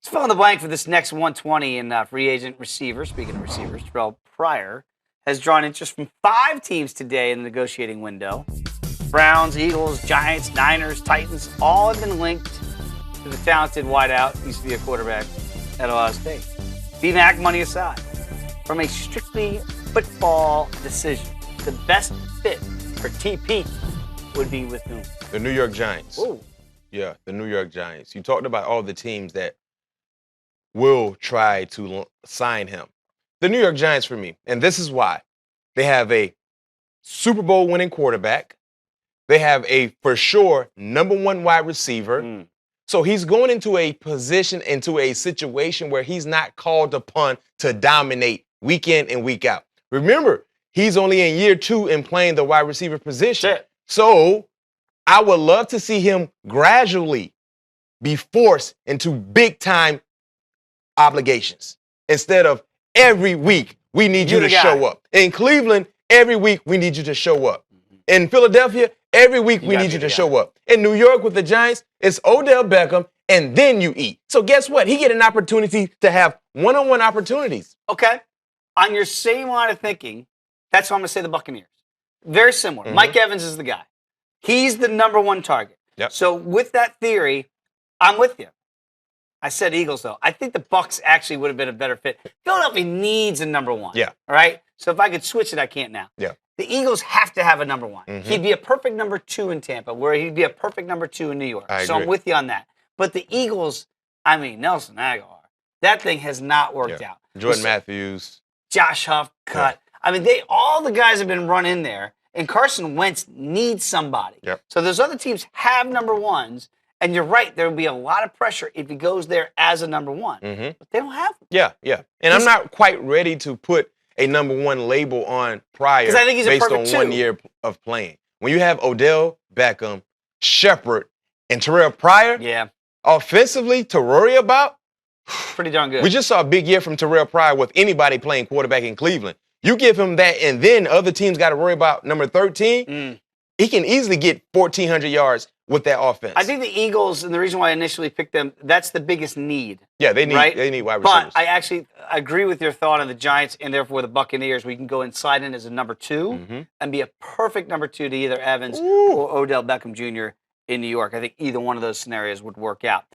Let's fill in the blank for this next 120 in free agent receiver. Speaking of receivers, Terrelle Pryor has drawn interest from 5 teams today in the negotiating window. Browns, Eagles, Giants, Niners, Titans, all have been linked to the talented wideout, used to be a quarterback at Ohio State. BMAC money aside, from a strictly football decision, the best fit for TP would be with whom? The New York Giants. Ooh. Yeah, the New York Giants. You talked about all the teams that will try to sign him. The New York Giants for me, and this is why. They have a Super Bowl winning quarterback. They have a, for sure, #1 wide receiver. So he's going into a position, into a situation where he's not called upon to dominate week in and week out. Remember, he's only in year 2 in playing the wide receiver position. So I would love to see him gradually be forced into big-time obligations instead of every week we need you to show up. In Cleveland, every week we need you to show up. In Philadelphia, every week we need you to show up. In New York with the Giants, it's Odell Beckham, and then you eat. So guess what? He get an opportunity to have one-on-one opportunities. Okay. On your same line of thinking, that's why I'm going to say the Buccaneers. Very similar. Mike Evans is the guy. He's the #1 target. So with that theory, I'm with you. I said Eagles, though. I think the Bucs actually would have been a better fit. Philadelphia needs a #1. Yeah. All right? So if I could switch it, I can't now. Yeah. The Eagles have to have a #1. He'd be a perfect #2 in Tampa, where he'd be a perfect #2 in New York. So I'm with you on that. But the Eagles, I mean, Nelson Aguilar, that thing has not worked out. Jordan Matthews. Josh Huff, cut. I mean, all the guys have been run in there, and Carson Wentz needs somebody. So those other teams have #1s, and you're right, there will be a lot of pressure if he goes there as a #1. But they don't have him. Yeah. And I'm not quite ready to put a #1 label on Pryor I think he's based on a 1 year of playing. When you have Odell Beckham, Shepard, and Terrelle Pryor, offensively to worry about, pretty darn good. We just saw a big year from Terrelle Pryor with anybody playing quarterback in Cleveland. You give him that, and then other teams got to worry about number 13. He can easily get 1,400 yards with that offense. I think the Eagles, and the reason why I initially picked them, that's the biggest need. Yeah, they need wide receivers. But I actually agree with your thought on the Giants and therefore the Buccaneers. We can go and slide in as a #2 and be a perfect #2 to either Evans or Odell Beckham Jr. in New York. I think either one of those scenarios would work out.